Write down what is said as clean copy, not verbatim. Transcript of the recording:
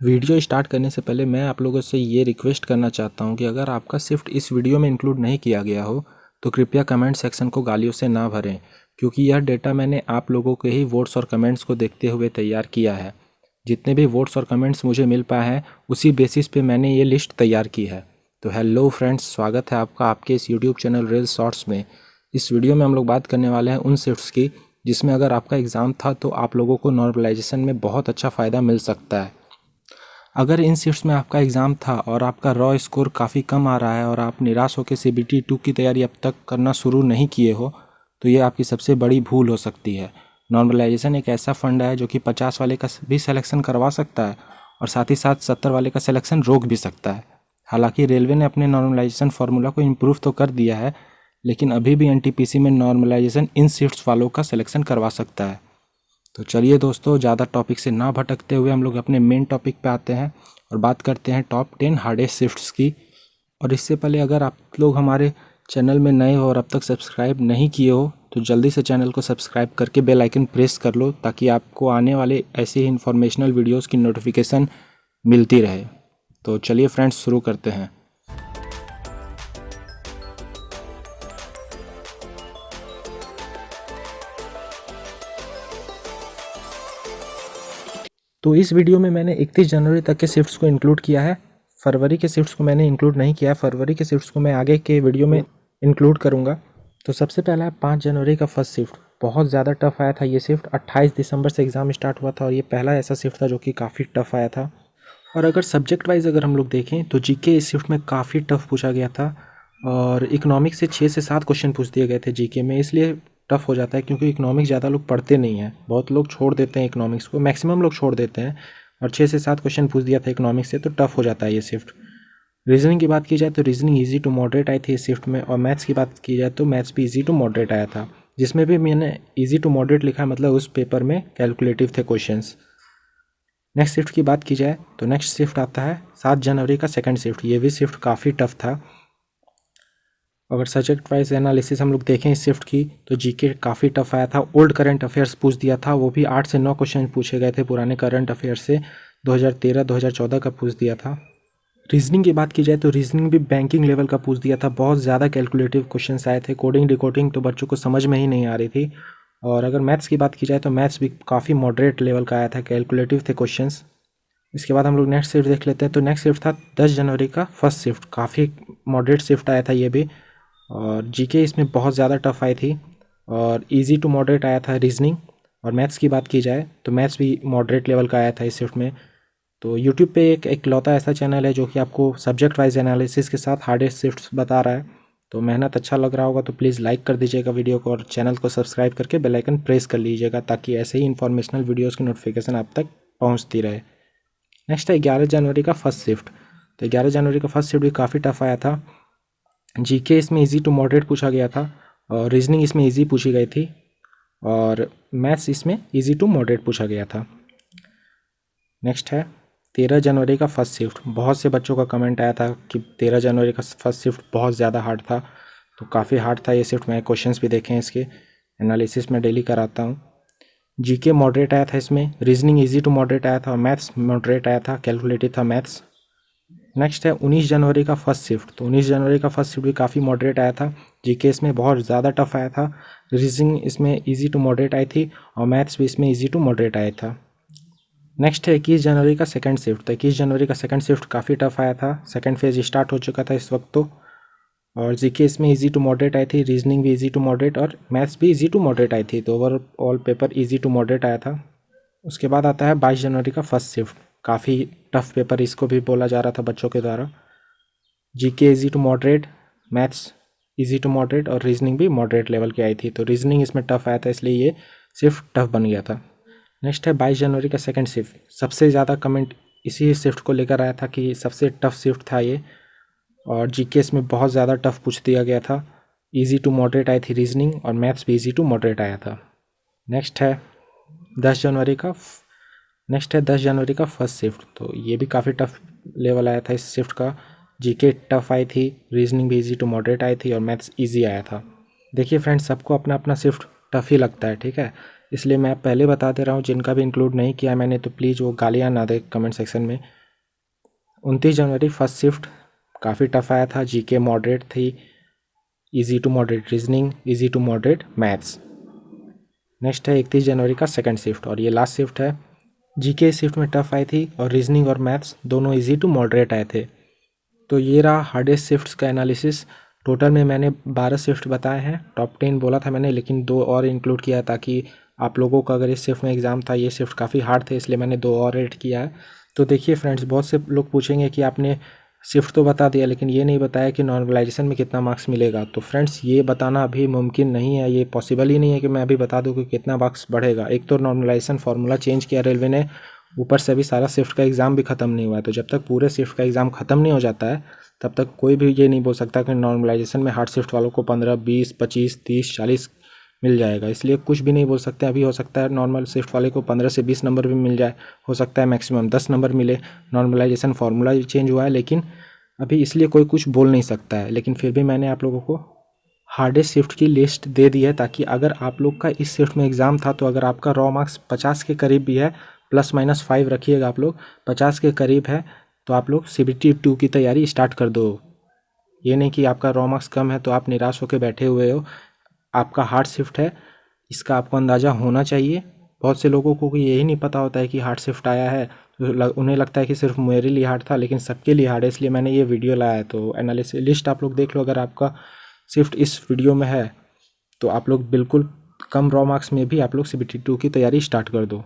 Video start करने से पहले मैं आप लोगों से ये रिक्वेस्ट करना चाहता हूँ कि अगर आपका शिफ्ट इस वीडियो में इंक्लूड नहीं किया गया हो तो कृपया कमेंट सेक्शन को गालियों से ना भरें, क्योंकि यह डेटा मैंने आप लोगों के ही वोट्स और कमेंट्स को देखते हुए तैयार किया है। जितने भी वोट्स और कमेंट्स मुझे मिल पाए हैं उसी बेसिस पे मैंने ये लिस्ट तैयार की है। तो हेलो फ्रेंड्स, स्वागत है आपका आपके इस यूट्यूब चैनल रील्स शॉर्ट्स में। इस वीडियो में हम लोग बात करने वाले हैं उन शिफ्ट्स की जिसमें अगर आपका एग्ज़ाम था तो आप लोगों को नॉर्मलाइजेशन में बहुत अच्छा फ़ायदा मिल सकता है। अगर इन शिफ्ट्स में आपका एग्ज़ाम था और आपका रॉ स्कोर काफ़ी कम आ रहा है और आप निराश होकर CBT 2 की तैयारी अब तक करना शुरू नहीं किए हो तो ये आपकी सबसे बड़ी भूल हो सकती है। नॉर्मलाइजेशन एक ऐसा फंड है जो कि 50 वाले का भी सिलेक्शन करवा सकता है और साथ ही साथ 70 वाले का सिलेक्शन रोक भी सकता है। हालांकि रेलवे ने अपने नॉर्मलाइजेशन फार्मूला को इम्प्रूव तो कर दिया है, लेकिन अभी भी NTPC में नॉर्मलाइजेशन इन शिफ्ट्स वालों का सिलेक्शन करवा सकता है। तो चलिए दोस्तों, ज़्यादा टॉपिक से ना भटकते हुए हम लोग अपने मेन टॉपिक पे आते हैं और बात करते हैं टॉप 10 हार्डेस्ट शिफ्ट्स की। और इससे पहले अगर आप लोग हमारे चैनल में नए हो और अब तक सब्सक्राइब नहीं किए हो तो जल्दी से चैनल को सब्सक्राइब करके बेल आइकन प्रेस कर लो, ताकि आपको आने वाले ऐसे ही इन्फॉर्मेशनल वीडियोज़ की नोटिफिकेशन मिलती रहे। तो चलिए फ्रेंड्स, शुरू करते हैं। तो इस वीडियो में मैंने 31 जनवरी तक के शिफ्ट्स को इंक्लूड किया है। फरवरी के शिफ्ट्स को मैंने इंक्लूड नहीं किया। फरवरी के शिफ्ट्स को मैं आगे के वीडियो में इंक्लूड करूंगा। तो सबसे पहला है 5 जनवरी का फर्स्ट शिफ्ट। बहुत ज़्यादा टफ आया था ये शिफ्ट। 28 दिसंबर से एग्ज़ाम स्टार्ट हुआ था और ये पहला ऐसा शिफ्ट था जो कि काफ़ी टफ आया था। और अगर सब्जेक्ट वाइज अगर हम लोग देखें तो GK इस शिफ्ट में काफ़ी टफ पूछा गया था और इकोनॉमिक्स से 6 से 7 क्वेश्चन पूछ दिए गए थे GK में। इसलिए टफ हो जाता है क्योंकि इकोनॉमिक्स ज़्यादा लोग पढ़ते नहीं हैं, बहुत लोग छोड़ देते हैं इकोनॉमिक्स को, मैक्सिमम लोग छोड़ देते हैं। और 6 से 7 क्वेश्चन पूछ दिया था इकोनॉमिक्स से, तो टफ हो जाता है ये शिफ्ट। रीजनिंग की बात की जाए तो रीजनिंग ईजी टू मॉडरेट आई थी इस शिफ्ट में। और मैथ्स की बात की जाए तो मैथ्स भी ईजी टू मॉडरेट आया था। जिसमें भी मैंने ईजी टू मॉडरेट लिखा, मतलब उस पेपर में कैलकुलेटिव थे क्वेश्चंस। नेक्स्ट शिफ्ट की बात की जाए तो नेक्स्ट शिफ्ट आता है 7 जनवरी का सेकंड शिफ्ट। ये भी शिफ्ट काफ़ी टफ था। अगर सब्जेक्ट वाइज एनालिसिस हम लोग देखें इस शिफ्ट की तो GK काफ़ी टफ आया था। ओल्ड करंट अफेयर्स पूछ दिया था, वो भी 8 से 9 क्वेश्चन पूछे गए थे पुराने करंट अफेयर्स से। 2013-2014 का पूछ दिया था। रीजनिंग की बात की जाए तो रीजनिंग भी बैंकिंग लेवल का पूछ दिया था। बहुत ज़्यादा कैलकुलेटिव क्वेश्चन आए थे। कोडिंग डिकोडिंग तो बच्चों को समझ में ही नहीं आ रही थी। और अगर मैथ्स की बात की जाए तो मैथ्स भी काफ़ी मॉडरेट लेवल का आया था, कैलकुलेटिव थे क्वेश्चंस। इसके बाद हम लोग नेक्स्ट शिफ्ट देख लेते हैं। तो नेक्स्ट शिफ्ट था 10 जनवरी का फर्स्ट शिफ्ट। काफ़ी मॉडरेट शिफ्ट आया था ये भी, और GK इसमें बहुत ज़्यादा टफ आई थी और इजी टू मॉडरेट आया था रीजनिंग। और मैथ्स की बात की जाए तो मैथ्स भी मॉडरेट लेवल का आया था इस शिफ्ट में। तो यूट्यूब पे एक इकलौता ऐसा चैनल है जो कि आपको सब्जेक्ट वाइज एनालिसिस के साथ हार्डेस्ट शिफ्ट्स बता रहा है। तो मेहनत अच्छा लग रहा होगा तो प्लीज़ लाइक कर दीजिएगा वीडियो को और चैनल को सब्सक्राइब करके बेल आइकन प्रेस कर लीजिएगा, ताकि ऐसे ही इन्फॉर्मेशनल वीडियोज़ की नोटिफिकेशन आप तक पहुँचती रहे। नेक्स्ट है 11 जनवरी का फर्स्ट शिफ्ट। तो 11 जनवरी का फर्स्ट शिफ्ट भी काफ़ी टफ आया था। GK इसमें इजी टू मॉडरेट पूछा गया था और रीजनिंग इसमें इजी पूछी गई थी और मैथ्स इसमें इजी टू मॉडरेट पूछा गया था। नेक्स्ट है 13 जनवरी का फर्स्ट शिफ्ट। बहुत से बच्चों का कमेंट आया था कि 13 जनवरी का फर्स्ट शिफ्ट बहुत ज़्यादा हार्ड था। तो काफ़ी हार्ड था ये शिफ्ट। मैं क्वेश्चंस भी देखे हैं इसके, एनालिसिस में डेली कराता हूँ। GK मॉडरेट आया था इसमें, रीजनिंग इजी टू मॉडरेट आया था और मैथ्स मॉडरेट आया था, कैलकुलेटिव था मैथ्स। नेक्स्ट है 19 जनवरी का फर्स्ट शिफ्ट। तो 19 जनवरी का फर्स्ट शिफ्ट भी काफ़ी मॉडरेट आया था। GK इसमें बहुत ज़्यादा टफ आया था। रीजनिंग इसमें इजी टू मॉडरेट आई थी और मैथ्स भी इसमें इजी टू मॉडरेट आया था। नेक्स्ट है 21 जनवरी का सेकंड शिफ्ट। तो 21 जनवरी का सेकंड शिफ्ट काफ़ी टफ आया था। सेकंड फेज स्टार्ट हो चुका था इस वक्त तो। और GK इसमें इजी टू मॉडरेट आई थी, रीजनिंग भी इजी टू मॉडरेट और मैथ्स भी इजी टू मॉडरेट आई थी। तो overall paper easy to moderate आया था। उसके बाद आता है 22 जनवरी का फर्स्ट शिफ्ट। काफ़ी टफ पेपर इसको भी बोला जा रहा था बच्चों के द्वारा। GK easy to moderate, maths easy to moderate और रीजनिंग भी मॉडरेट लेवल की आई थी। तो रीजनिंग इसमें टफ आया था, इसलिए ये शिफ्ट टफ बन गया था। नेक्स्ट है 22 जनवरी का सेकंड शिफ्ट। सबसे ज़्यादा कमेंट इसी शिफ्ट को लेकर आया था कि सबसे टफ शिफ्ट था ये, और GK इसमें बहुत ज़्यादा टफ पूछ दिया गया था। इजी टू मॉडरेट आई थी रीजनिंग और मैथ्स भी इजी टू मॉडरेट आया था। नेक्स्ट है 10 जनवरी का फर्स्ट शिफ्ट। तो ये भी काफ़ी टफ लेवल आया था इस शिफ्ट का। GK टफ आई थी, रीजनिंग भी इजी टू मॉडरेट आई थी और मैथ्स इजी आया था। देखिए फ्रेंड्स, सबको अपना अपना शिफ्ट टफ ही लगता है, ठीक है। इसलिए मैं पहले बता दे रहा हूँ, जिनका भी इंक्लूड नहीं किया मैंने तो प्लीज़ वो गालियाँ ना दे कमेंट सेक्शन में। 29 जनवरी फर्स्ट शिफ्ट काफ़ी टफ आया था। जीके मॉडरेट थी, easy to moderate reasoning, easy to moderate maths. Next है 31 जनवरी का सेकंड शिफ्ट और ये लास्ट शिफ्ट है। जीके शिफ्ट में टफ आई थी और रीजनिंग और मैथ्स दोनों इजी टू मॉडरेट आए थे। तो ये रहा हार्डेस्ट शिफ्ट्स का एनालिसिस। टोटल में मैंने 12 शिफ्ट बताए हैं, टॉप 10 बोला था मैंने, लेकिन 2 और इंक्लूड किया ताकि आप लोगों का अगर इस शिफ्ट में एग्ज़ाम था, ये शिफ्ट काफ़ी हार्ड थे इसलिए मैंने 2 और ऐड किया है। तो देखिए फ्रेंड्स, बहुत से लोग पूछेंगे कि आपने शिफ्ट तो बता दिया लेकिन ये नहीं बताया कि नॉर्मलाइजेशन में कितना मार्क्स मिलेगा। तो फ्रेंड्स ये बताना अभी मुमकिन नहीं है, ये पॉसिबल ही नहीं है कि मैं अभी बता दूं कि कितना मार्क्स बढ़ेगा। एक तो नॉर्मलाइजेशन फार्मूला चेंज किया रेलवे ने, ऊपर से अभी सारा शिफ्ट का एग्ज़ाम भी ख़त्म नहीं हुआ है। तो जब तक पूरे शिफ्ट का एग्ज़ाम ख़त्म नहीं हो जाता है तब तक कोई भी ये नहीं बोल सकता कि नॉर्मलाइजेशन में हार्ड शिफ्ट वालों को 15, 20, 25, 30, 40 मिल जाएगा। इसलिए कुछ भी नहीं बोल सकते। अभी हो सकता है नॉर्मल शिफ्ट वाले को 15 से 20 नंबर भी मिल जाए, हो सकता है मैक्सिमम 10 नंबर मिले। नॉर्मलाइजेशन फार्मूला चेंज हुआ है लेकिन अभी इसलिए कोई कुछ बोल नहीं सकता है। लेकिन फिर भी मैंने आप लोगों को हार्डेस्ट शिफ्ट की लिस्ट दे दी है ताकि अगर आप लोग का इस शिफ्ट में एग्ज़ाम था तो अगर आपका रॉ मार्क्स 50 के करीब भी है, ±5 रखिएगा आप लोग, 50 के करीब है तो आप लोग CBT 2 की तैयारी स्टार्ट कर दो। ये नहीं कि आपका रॉ मार्क्स कम है तो आप निराश होकर बैठे हुए हो। आपका हार्ड शिफ्ट है, इसका आपको अंदाज़ा होना चाहिए। बहुत से लोगों को यही नहीं पता होता है कि हार्ड शिफ्ट आया है, तो उन्हें लगता है कि सिर्फ मेरे लिए हार्ड था, लेकिन सबके लिए हार्ड है। इसलिए मैंने ये वीडियो लाया है। तो एनालिसिस लिस्ट आप लोग देख लो, अगर आपका शिफ्ट इस वीडियो में है तो आप लोग बिल्कुल कम रॉ मार्क्स में भी आप लोग CBT 2 की तैयारी स्टार्ट कर दो।